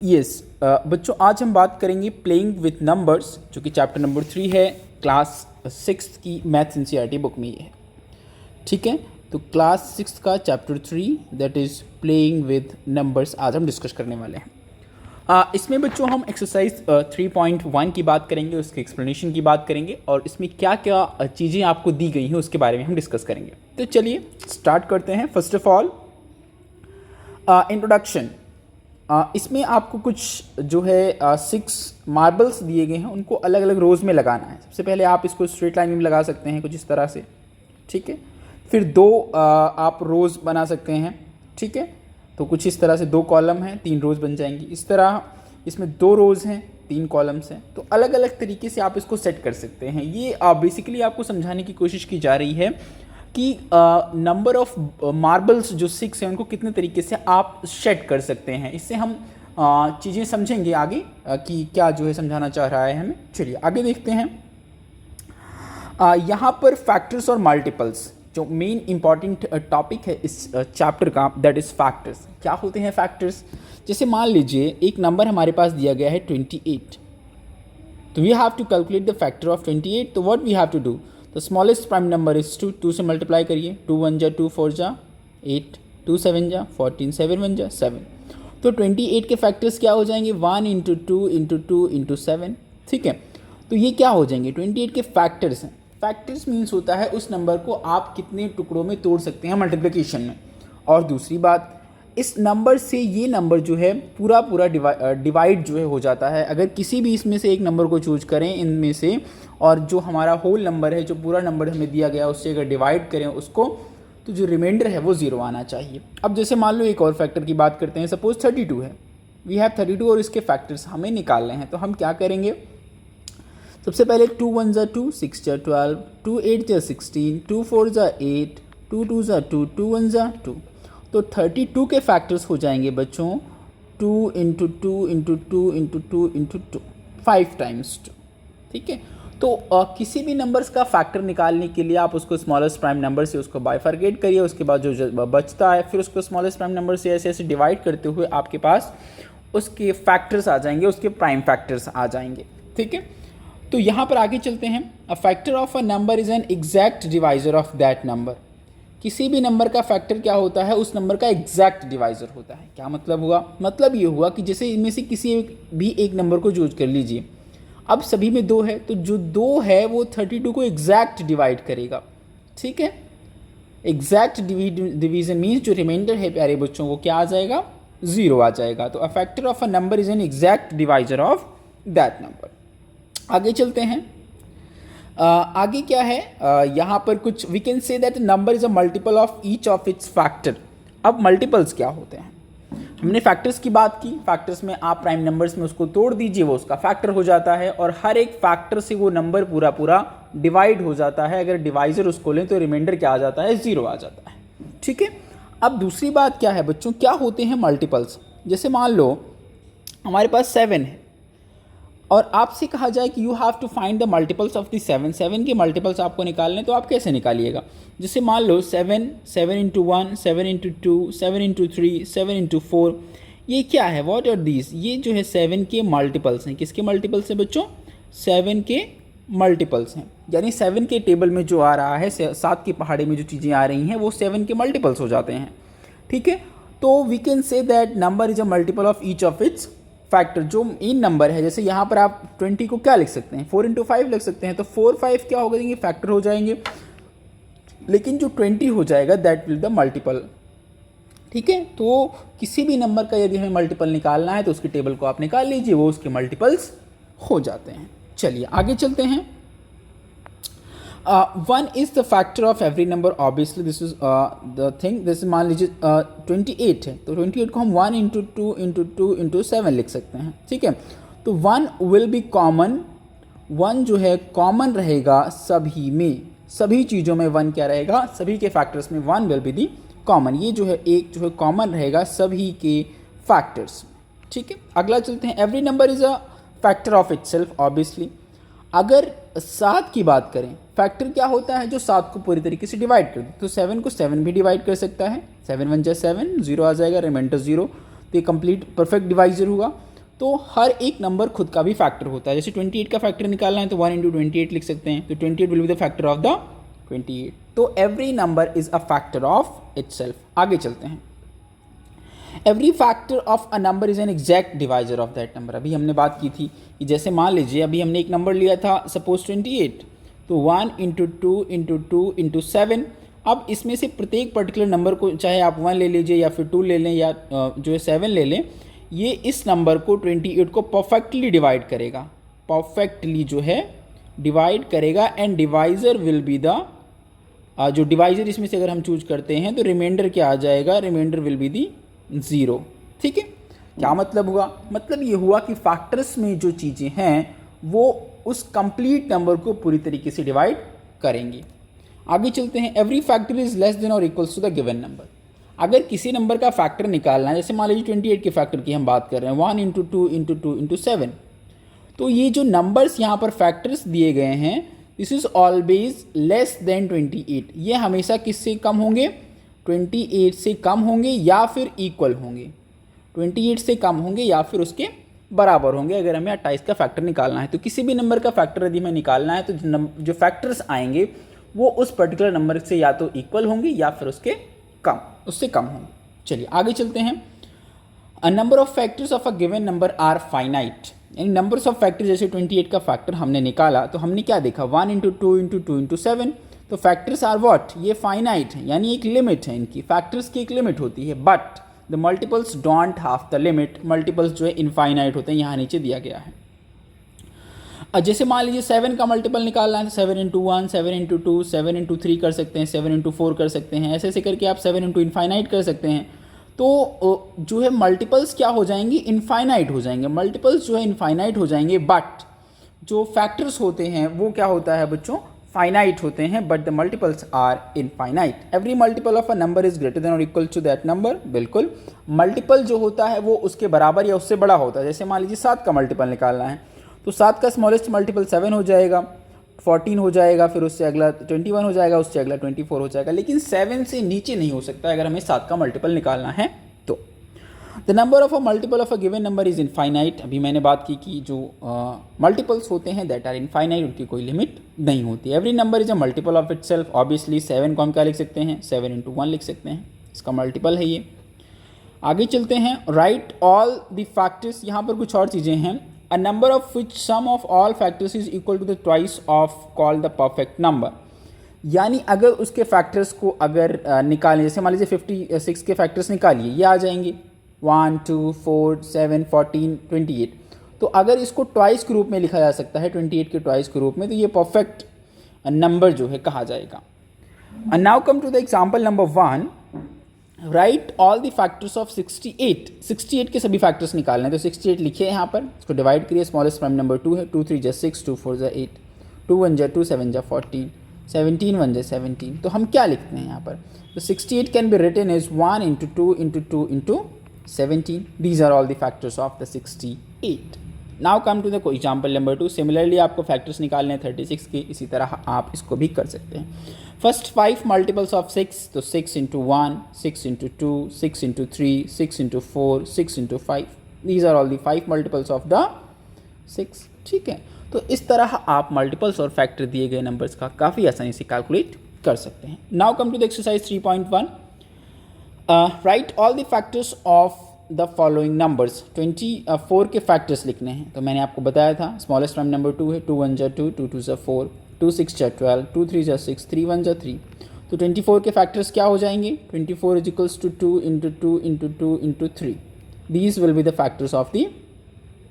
Yes बच्चों, आज हम बात करेंगे प्लेइंग विथ नंबर्स, जो कि चैप्टर नंबर 3 है, क्लास 6 की मैथ्स एनसीईआरटी बुक में ये है। ठीक है, तो क्लास 6 का chapter 3 that is playing with numbers आज हम डिस्कस करने वाले हैं। इसमें बच्चों हम एक्सरसाइज 3.1 की बात करेंगे, उसके एक्सप्लेनेशन की बात करेंगे और इसमें क्या क्या चीज़ें आपको दी गई हैं उसके बारे में हम डिस्कस करेंगे। तो चलिए स्टार्ट करते हैं। First of all introduction. इसमें आपको कुछ जो है 6 मार्बल्स दिए गए हैं, उनको अलग अलग रोज़ में लगाना है। सबसे पहले आप इसको स्ट्रेट लाइन में लगा सकते हैं कुछ इस तरह से, ठीक है। फिर 2 आप रोज़ बना सकते हैं, ठीक है। तो कुछ इस तरह से 2 कॉलम हैं, 3 रोज़ बन जाएंगी। इस तरह इसमें 2 रोज़ हैं, 3 कॉलम्स हैं। तो अलग अलग तरीके से आप इसको सेट कर सकते हैं। ये बेसिकली आपको समझाने की कोशिश की जा रही है कि नंबर ऑफ मार्बल्स जो 6 हैं उनको कितने तरीके से आप सेट कर सकते हैं। इससे हम चीज़ें समझेंगे आगे कि क्या जो है समझाना चाह रहा है हमें। चलिए आगे देखते हैं। यहाँ पर फैक्टर्स और मल्टीपल्स जो मेन इंपॉर्टेंट टॉपिक है इस चैप्टर का, दैट इज़ फैक्टर्स। क्या होते हैं फैक्टर्स? जैसे मान लीजिए एक नंबर हमारे पास दिया गया है 28, तो we have to calculate the factor of 28। तो what we have to do, the smallest prime number is 2। 2 से मल्टीप्लाई करिए, 2 1 जा 2 4 जा 8, 2 7 जा 14, 7 1 जा 7। तो 28 के फैक्टर्स क्या हो जाएंगे? 1 इंटू 2 इंटू 2 इंटू 7, ठीक है। तो ये क्या हो जाएंगे? 28 के फैक्टर्स हैं। फैक्टर्स मीन्स होता है उस नंबर को आप कितने टुकड़ों में तोड़ सकते हैं मल्टीप्लिकेशन में। और दूसरी बात, इस नंबर से ये नंबर जो है पूरा डिवाइड जो है हो जाता है। अगर किसी भी इसमें से एक नंबर को चूज करें इनमें से, और जो हमारा होल नंबर है, जो पूरा नंबर हमें दिया गया उससे अगर डिवाइड करें उसको, तो जो रिमाइंडर है वो 0 आना चाहिए। अब जैसे मान लो एक और फैक्टर की बात करते हैं। सपोज 32 है, वी हैव 32 और इसके फैक्टर्स हमें निकालने हैं। तो हम क्या करेंगे? सबसे पहले 2 1 जा 2, 6 जा 12, 2 8 जा 16, 2 4 जा 8, 2 2 जा 2, 2 1 जा 2। तो 32 के फैक्टर्स हो जाएंगे बच्चों 2 into 2 into 2 into 2 into 2, 5 times 2, ठीक है। तो किसी भी नंबर्स का फैक्टर निकालने के लिए आप उसको स्मॉलेस्ट प्राइम नंबर से उसको बाइफरगेट करिए, उसके बाद जो बचता है फिर उसको स्मॉलेस्ट प्राइम नंबर से ऐसे ऐसे डिवाइड करते हुए आपके पास उसके फैक्टर्स आ जाएंगे, उसके प्राइम फैक्टर्स आ जाएंगे, ठीक है। तो यहाँ पर आगे चलते हैं। अ factor of a number is an exact divisor of that number. किसी भी नंबर का फैक्टर क्या होता है? उस नंबर का एग्जैक्ट डिवाइजर होता है। क्या मतलब हुआ? मतलब ये हुआ कि जैसे इनमें से किसी भी एक नंबर को चूज कर लीजिए। अब सभी में 2 है, तो जो 2 है वो 32 को एग्जैक्ट डिवाइड करेगा, ठीक है। एग्जैक्ट डिवीजन मीन्स जो रिमाइंडर है प्यारे बच्चों वो क्या आ जाएगा? 0 आ जाएगा। तो a factor of a number is an exact divisor of that number. आगे चलते हैं। आगे क्या है? यहाँ पर कुछ we can say that number is a multiple of each of its factor. अब मल्टीपल्स क्या होते हैं? हमने फैक्टर्स की बात की। फैक्टर्स में आप प्राइम नंबर्स में उसको तोड़ दीजिए, वो उसका फैक्टर हो जाता है और हर एक फैक्टर से वो नंबर पूरा डिवाइड हो जाता है। अगर डिवाइजर उसको लें तो रिमाइंडर क्या आ जाता है? 0 आ जाता है, ठीक है। अब दूसरी बात क्या है बच्चों, क्या होते हैं मल्टीपल्स? जैसे मान लो हमारे पास 7 है और आपसे कहा जाए कि you have to find the multiples of the 7। 7 के मल्टीपल्स आपको निकालने, तो आप कैसे निकालिएगा? जैसे मान लो 7, 7 इंटू 1, 7 इंटू 2, 7 इंटू 3, 7 इंटू 4। ये क्या है? What are these? ये जो है 7 के मल्टीपल्स हैं। किसके मल्टीपल्स हैं बच्चों? 7 के मल्टीपल्स हैं। यानी 7 के टेबल में जो आ रहा है, 7 की पहाड़ी में जो चीज़ें आ रही हैं वो 7 के मल्टीपल्स हो जाते हैं, ठीक है। तो we can say that number is a multiple of each of its factor. जो इन नंबर है, जैसे यहाँ पर आप 20 को क्या लिख सकते हैं? 4 इंटू 5 लिख सकते हैं। तो 4 5 क्या हो जाएंगे? फैक्टर हो जाएंगे। लेकिन जो 20 हो जाएगा दैट विल द मल्टीपल, ठीक है। तो किसी भी नंबर का यदि हमें मल्टीपल निकालना है तो उसकी टेबल को आप निकाल लीजिए, वो उसके मल्टीपल्स हो जाते हैं। चलिए आगे चलते हैं। 1 is the factor of every number. Obviously this is the thing. जैसे मान लीजिए 28 है, तो 28 को हम 1 इंटू 2 इंटू 2 इंटू 7 लिख सकते हैं, ठीक है। तो 1 विल बी कॉमन। 1 जो है कॉमन रहेगा सभी में, सभी चीज़ों में 1 क्या रहेगा? सभी के फैक्टर्स में 1 विल बी दी कॉमन। ये जो है एक जो है कॉमन रहेगा सभी के फैक्टर्स, ठीक है। अगला चलते हैं। Every number is a factor of itself. Obviously अगर 7 की बात करें, फैक्टर क्या होता है? जो 7 को पूरी तरीके से डिवाइड कर दे। तो 7 को 7 भी डिवाइड कर सकता है। 7 1 जा 7, 0 आ जाएगा, रिमाइंडर 0। तो ये कंप्लीट परफेक्ट डिवाइजर हुआ। तो हर एक नंबर खुद का भी फैक्टर होता है। जैसे 28 का फैक्टर निकालना है तो 1 इंटू 28 लिख सकते हैं, तो 28 will be the factor of the 28। तो every number is a factor of itself. आगे चलते हैं। Every factor of a number is an exact divisor of that number. अभी हमने बात की थी कि जैसे मान लीजिए अभी हमने एक नंबर लिया था सपोज 28, तो 1 इंटू 2 इंटू 2 इंटू 7। अब इसमें से प्रत्येक पर्टिकुलर नंबर को, चाहे आप 1 ले लीजिए या फिर 2 ले लें या जो है 7 ले लें, ये इस नंबर को 28 को परफेक्टली डिवाइड करेगा, परफेक्टली जो है डिवाइड करेगा। And divisor will be the, जो डिवाइज़र इसमें से अगर हम चूज करते हैं तो रिमाइंडर क्या आ जाएगा, रिमाइंडर विल बी दी 0। ठीक है, क्या मतलब हुआ? मतलब ये हुआ कि फैक्टर्स में जो चीज़ें हैं वो उस कंप्लीट नंबर को पूरी तरीके से डिवाइड करेंगी। आगे चलते हैं। Every factor is less than और equals to the given number. अगर किसी नंबर का फैक्टर निकालना है, जैसे मान लीजिए 28 के फैक्टर की हम बात कर रहे हैं, 1 इंटू 2 इंटू 2 इंटू 7, तो ये जो नंबर्स यहाँ पर फैक्टर्स दिए गए हैं, this is always less than 28। ये हमेशा किससे कम होंगे? 28 से कम होंगे या फिर इक्वल होंगे। 28 से कम होंगे या फिर उसके बराबर होंगे। अगर हमें 28 का फैक्टर निकालना है तो किसी भी नंबर का फैक्टर यदि हमें निकालना है तो जो फैक्टर्स आएंगे वो उस पर्टिकुलर नंबर से या तो इक्वल होंगे या फिर उससे कम होंगे। चलिए आगे चलते हैं। A number of factors of a given number are finite. यानी नंबर्स ऑफ फैक्टर, जैसे 28 का फैक्टर हमने निकाला तो हमने क्या देखा, 1 इंटू 2 इंटू 2 इंटू 7। तो फैक्टर्स आर व्हाट, ये फाइनाइट है, यानी एक लिमिट है इनकी, फैक्टर्स की एक लिमिट होती है। But the multiples don't have the limit. Multiples जो है इनफाइनाइट होते हैं, यहाँ नीचे दिया गया है। जैसे मान लीजिए 7 का मल्टीपल निकालना है तो 7 इंटू 1, 7 इंटू 2, 7 इंटू 3 कर सकते हैं, 7 इंटू 4 कर सकते हैं, ऐसे ऐसे करके आप 7 इंटू इनफाइनाइट कर सकते हैं। तो जो है मल्टीपल्स क्या हो जाएंगे, इनफाइनाइट हो जाएंगे। मल्टीपल्स जो है इनफाइनाइट हो जाएंगे, बट जो फैक्टर्स होते हैं वो क्या होता है बच्चों, फाइनाइट होते हैं। But the multiples are infinite. Every multiple of a number is greater than और इक्वल टू दैट नंबर। बिल्कुल, मल्टीपल जो होता है वो उसके बराबर या उससे बड़ा होता है। जैसे मान लीजिए 7 का मल्टीपल निकालना है तो 7 का स्मॉलेस्ट मल्टीपल 7 हो जाएगा, 14 हो जाएगा, फिर उससे अगला 21 हो जाएगा, उससे अगला 24 हो जाएगा। लेकिन 7 से नीचे नहीं हो सकता अगर हमें 7 का मल्टीपल निकालना है तो। The number of a multiple of a given number is infinite. अभी मैंने बात की कि जो मल्टीपल्स होते हैं दैट आर इनफाइनाइट, उनकी कोई लिमिट नहीं होती। Every number is a multiple of it self. Obviously 7 को हम क्या लिख सकते हैं, 7 इंटू 1 लिख सकते हैं, इसका मल्टीपल है ये। आगे चलते हैं। Right all the factors. यहाँ पर कुछ और चीज़ें हैं। A number of which sum of all factors is equal to the twice of called the perfect number। यानी अगर उसके फैक्टर्स को अगर निकालें, जैसे मान लीजिए 56 के फैक्टर्स निकालिए, ये आ जाएंगे 1 2 4 7 14 28। तो अगर इसको ट्वाइस के रूप में लिखा जा सकता है, 28 के ट्वाइस के रूप में, तो ये परफेक्ट नंबर जो है कहा जाएगा। And now come to the example number 1। Right all the factors of 68। 68 के सभी फैक्टर्स निकालने हैं तो 68 लिखिए यहाँ पर, इसको डिवाइड करिए। स्मॉलेस्ट प्राइम नंबर 2 है, 2 3 जा 6, 2 4 जा 8, 2 1 जा 2, 7 जा 14, 17 1 जा 17। तो हम क्या लिखते हैं यहाँ पर, तो 68 can be written as 1 into 2 into 2 into 17। These are all the factors of the 68। Now come to the example number 2। Similarly आपको फैक्टर्स निकालने हैं 36 के, इसी तरह आप इसको भी कर सकते हैं। फर्स्ट 5 मल्टीपल्स ऑफ 6, तो 6 into 1, 6 into 2, 6 into 3, 6 into 4, 6 into 5। These are all the 5 multiples of the 6। ठीक है, तो इस तरह आप मल्टीपल्स और फैक्टर दिए गए नंबर्स का काफ़ी आसानी से कैलकुलेट कर सकते हैं। Now come to the exercise 3.1। Write all the factors of the following numbers. 24 के फैक्टर्स लिखने हैं। तो मैंने आपको बताया था स्मॉलेस्ट प्राइम नंबर 2 है, 2 1 जा 2, 2 2 जा 4, 2 6 जा 12, 2 3 जा 6, 3 1 जा 3। तो 24 के फैक्टर्स क्या हो जाएंगे, 24 is equals to 2 into 2 into 2 into 3। These will be the factors of the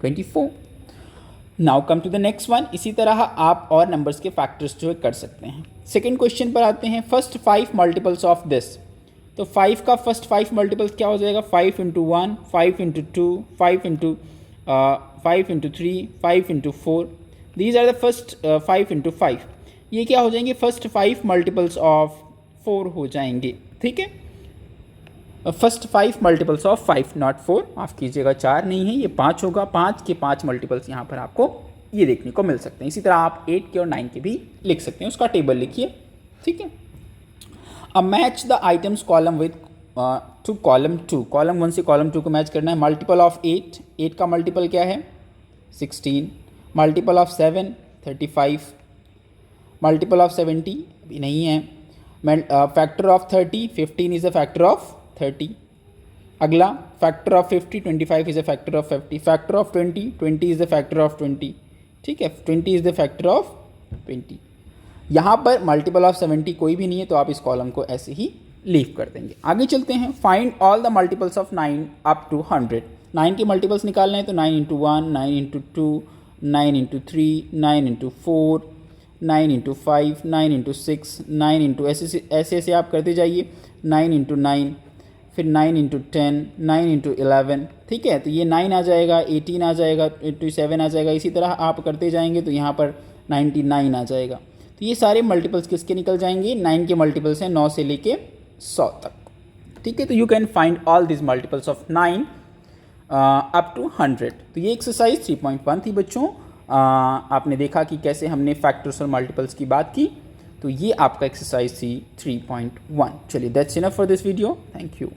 24। Now come to the next one. इसी तरह आप और नंबर्स के फैक्टर्स जो है कर सकते हैं। सेकेंड क्वेश्चन पर आते हैं। First 5 multiples of this. तो 5 का फर्स्ट 5 मल्टीपल्स क्या हो जाएगा, 5 into 1, 5 into 2, 5 into 3, 5 into 4। These are the first 5 into 5। ये क्या हो जाएंगे, फर्स्ट 5 मल्टीपल्स ऑफ 4 हो जाएंगे। ठीक है, फर्स्ट 5 मल्टीपल्स ऑफ 5 नॉट 4, माफ़ कीजिएगा 4 नहीं है, ये 5 होगा। 5 के 5 मल्टीपल्स यहाँ पर आपको ये देखने को मिल सकते हैं। इसी तरह आप 8 के और 9 के भी लिख सकते हैं, उसका टेबल लिखिए। ठीक है, अब match the items column with two column 2, column 1 से कॉलम 2 को मैच करना है। मल्टीपल ऑफ 8, 8 का मल्टीपल क्या है 16, मल्टीपल ऑफ 7 35, मल्टीपल ऑफ 70 अभी नहीं है, factor of 30 15 is a factor of 30। अगला factor of 50 25 is a factor of 50, factor of 20 20 is the factor of 20, ठीक है 20 इज़ द फैक्टर ऑफ 20। यहाँ पर मल्टीपल ऑफ 70 कोई भी नहीं है तो आप इस कॉलम को ऐसे ही लीव कर देंगे। आगे चलते हैं, find all the multiples of 9 up to 100। 9 के मल्टीपल्स निकालने हैं तो 9 into 1, 9 into 2, 9 into 3, 9 into 4, 9 into 5, 9 into 6, 9 into ऐसे ऐसे आप करते जाइए, 9 इंटू 9, फिर 9 इंटू 10, 9 इंटू 11, ठीक है। तो ये 9 आ जाएगा, 18 आ जाएगा, 27 आ जाएगा, इसी तरह आप करते जाएंगे तो यहाँ पर 99 आ जाएगा। तो ये सारे मल्टीपल्स किसके निकल जाएंगे, 9 के मल्टीपल्स हैं 9 से लेके 100 तक, ठीक है। तो you can find all this multiples of 9 up to 100। तो ये एक्सरसाइज 3.1 थी बच्चों। आपने देखा कि कैसे हमने फैक्टर्स और मल्टीपल्स की बात की, तो ये आपका एक्सरसाइज थी 3.1। चलिए that's enough for this video, thank you.